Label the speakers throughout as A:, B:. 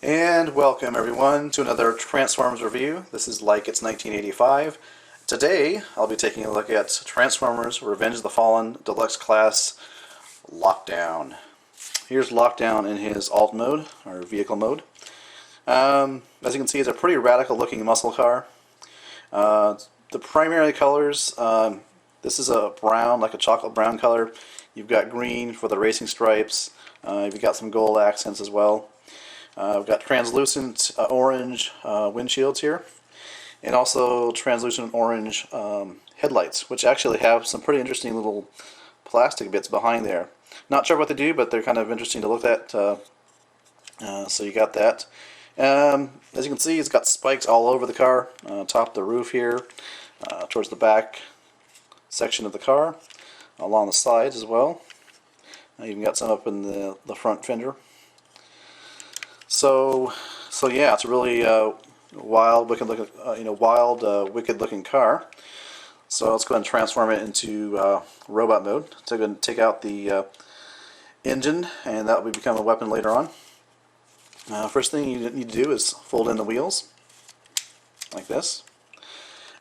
A: And welcome everyone to another Transformers review. This is like it's 1985. Today I'll be taking a look at Transformers Revenge of the Fallen Deluxe Class Lockdown. Here's Lockdown in his alt mode, or vehicle mode. As you can see, it's a pretty radical looking muscle car. The primary colors, this is a brown, like a chocolate brown color. You've got green for the racing stripes. You've got some gold accents as well. We've got translucent orange windshields here, and also translucent orange headlights, which actually have some pretty interesting little plastic bits behind there. Not sure what they do, but they're kind of interesting to look at. So you got that. As you can see, it's got spikes all over the car, top of the roof here, towards the back section of the car, along the sides as well. You even got some up in the front fender. So yeah, it's a really wild, wicked looking, wicked-looking car. So let's go ahead and transform it into robot mode. So go ahead and take out the engine, and that will become a weapon later on. First thing you need to do is fold in the wheels, like this.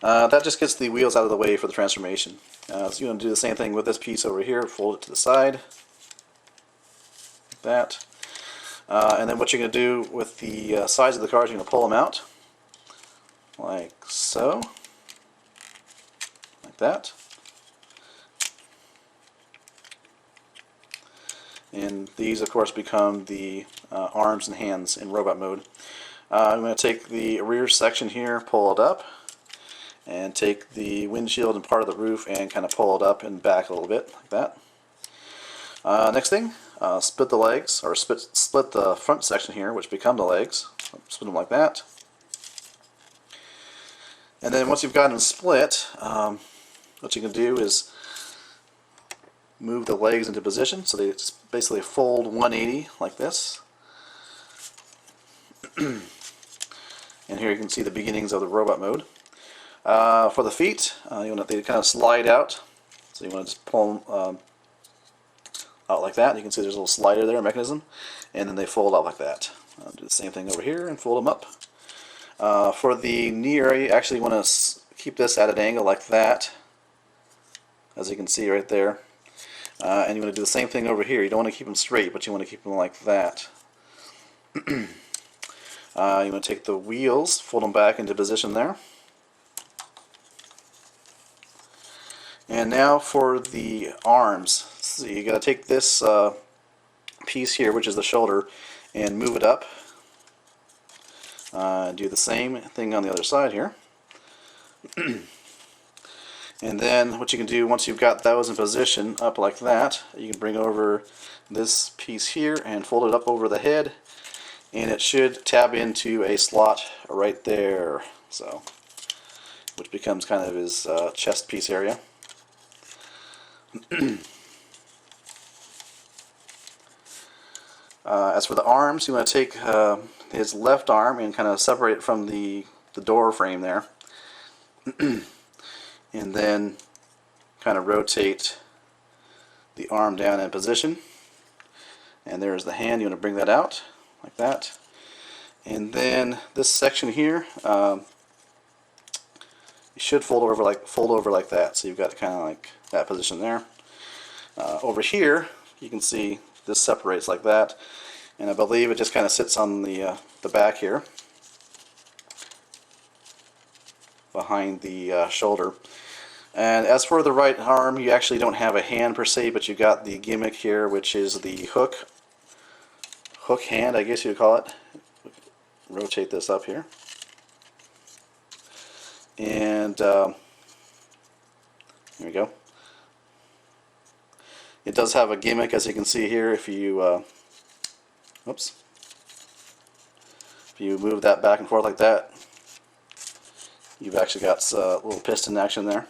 A: That just gets the wheels out of the way for the transformation. So you're going to do the same thing with this piece over here. Fold it to the side, like that. And then what you're going to do with the sides of the cars, you're going to pull them out, like so, like that. And these, of course, become the arms and hands in robot mode. I'm going to take the rear section here, pull it up, and take the windshield and part of the roof and kind of pull it up and back a little bit, like that. Next thing, split the legs, or split the front section here, which become the legs. Split them like that. And then once you've gotten them split, what you can do is move the legs into position, so they basically fold 180 like this. And here you can see the beginnings of the robot mode. For the feet, they kind of slide out, so you want to just pull them out like that. You can see there's a little slider there, a mechanism, and then they fold out like that. Do the same thing over here and fold them up. For the knee area, you actually want to keep this at an angle like that, as you can see right there. And you want to do the same thing over here. You don't want to keep them straight, but you want to keep them like that. You want to take the wheels, fold them back into position there. And now for the arms. So you got to take this piece here, which is the shoulder, and move it up. Do the same thing on the other side here. And then what you can do once you've got those in position up like that, you can bring over this piece here and fold it up over the head, and it should tab into a slot right there, so which becomes kind of his chest piece area. As for the arms, you want to take his left arm and kind of separate it from the door frame there. And then kind of rotate the arm down in position. And there's the hand. You want to bring that out like that. And then this section here, you should fold over like that. So you've got kind of like that position there. Over here, you can see this separates like that, and I believe it just kind of sits on the back here, behind the shoulder. And as for the right arm, you actually don't have a hand per se, but you got the gimmick here, which is the hook hand, I guess you'd call it. Rotate this up here, and here we go. It does have a gimmick, as you can see here. If you if you move that back and forth like that, you've actually got a little piston action there.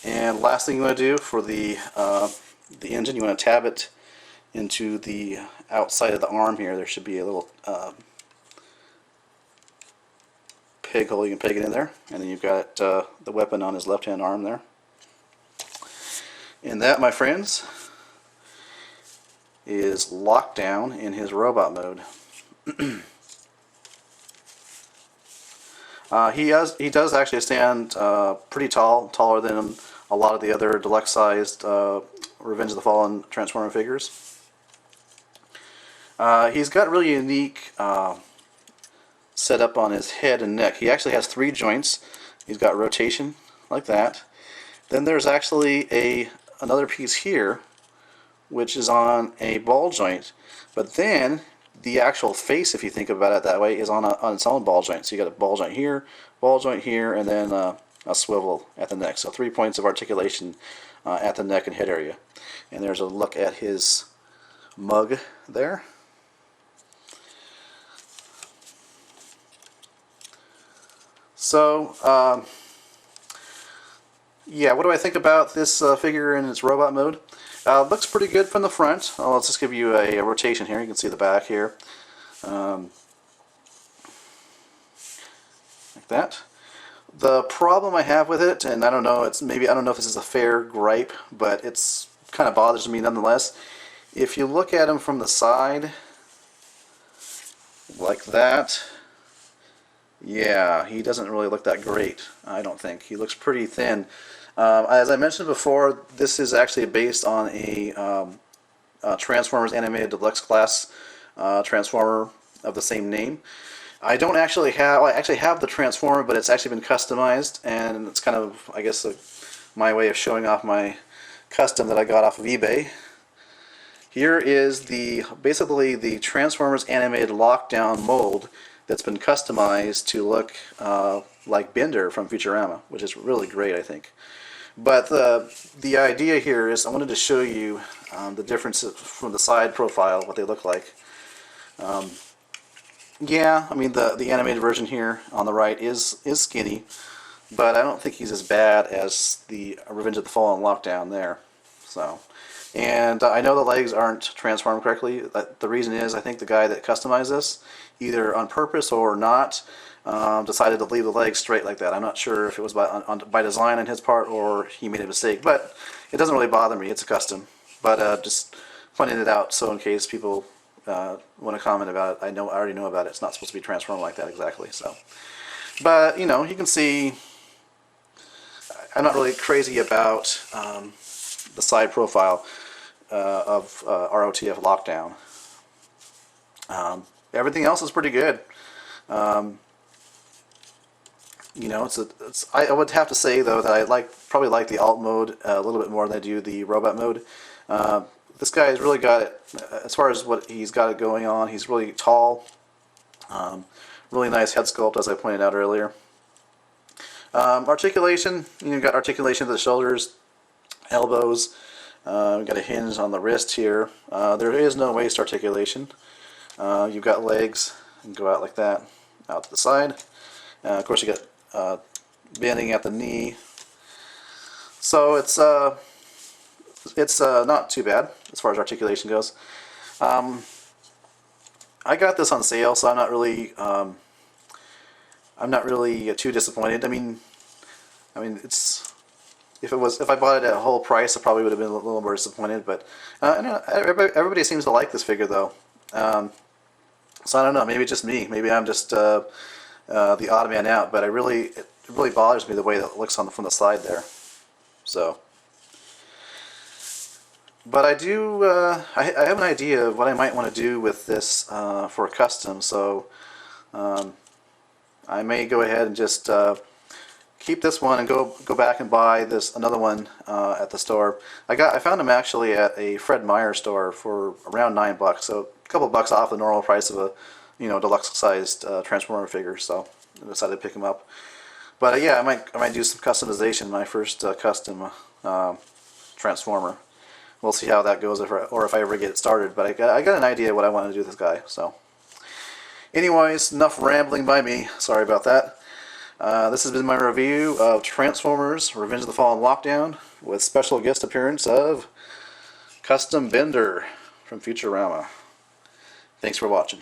A: And last thing you want to do for the engine, you want to tab it into the outside of the arm here. There should be a little peg hole. You can peg it in there, and then you've got the weapon on his left hand arm there. And that, my friends, is Lockdown in his robot mode. He does actually stand pretty tall, taller than a lot of the other deluxe-sized Revenge of the Fallen Transformer figures. He's got really unique setup on his head and neck. He actually has 3 joints. He's got rotation like that. Then there's actually another piece here, which is on a ball joint. But then the actual face, if you think about it that way, is on its own ball joint. So you got a ball joint here, and then a swivel at the neck. So 3 points of articulation at the neck and head area. And there's a look at his mug there. So, yeah, what do I think about this figure in its robot mode? Looks pretty good from the front. Oh, let's just give you a rotation here. You can see the back here. Like that. The problem I have with it, and I don't know, I don't know if this is a fair gripe, but it's kind of bothers me nonetheless. If you look at him from the side, like that, yeah, he doesn't really look that great, I don't think. He looks pretty thin. As I mentioned before, this is actually based on a Transformers Animated Deluxe Class Transformer of the same name. I actually have the Transformer, but it's actually been customized, and it's kind of, I guess, my way of showing off my custom that I got off of eBay. Here is basically the Transformers Animated Lockdown mold that's been customized to look like Bender from Futurama, which is really great, I think. But the idea here is I wanted to show you the differences from the side profile, what they look like. Yeah, I mean the animated version here on the right is skinny, but I don't think he's as bad as the Revenge of the Fallen Lockdown there. So, and I know the legs aren't transformed correctly. The reason is I think the guy that customized this, either on purpose or not, decided to leave the legs straight like that. I'm not sure if it was by design on his part or he made a mistake, but it doesn't really bother me. It's a custom. But just pointing it out so in case people want to comment about it, I already know about it. It's not supposed to be transformed like that exactly. So, but you know, you can see I'm not really crazy about the side profile of ROTF Lockdown. Everything else is pretty good. You know, I would have to say though that I probably like the alt mode a little bit more than I do the robot mode. This guy has really got it, as far as what he's got it going on. He's really tall, really nice head sculpt, as I pointed out earlier. Articulation, you've got articulation to the shoulders, elbows. We've got a hinge on the wrist here. There is no waist articulation. You've got legs, and go out like that, out to the side. Of course, you got bending at the knee. So it's not too bad as far as articulation goes. I got this on sale, so I'm not really too disappointed. I mean, it's if I bought it at whole price, I probably would have been a little more disappointed. But I don't know, everybody seems to like this figure though. So I don't know. Maybe it's just me. Maybe I'm just the odd man out. But it really bothers me the way that it looks from the side there. So. But I do, I have an idea of what I might want to do with this for a custom, so I may go ahead and just keep this one and go back and buy another one at the store. I found them actually at a Fred Meyer store for around $9, so a couple bucks off the normal price of a deluxe-sized Transformer figure. So I decided to pick them up. But yeah, I might do some customization. My first custom Transformer. We'll see how that goes, or if I ever get it started. But I got an idea what I want to do with this guy. So, anyways, enough rambling by me. Sorry about that. This has been my review of Transformers: Revenge of the Fallen Lockdown, with special guest appearance of Custom Bender from Futurama. Thanks for watching.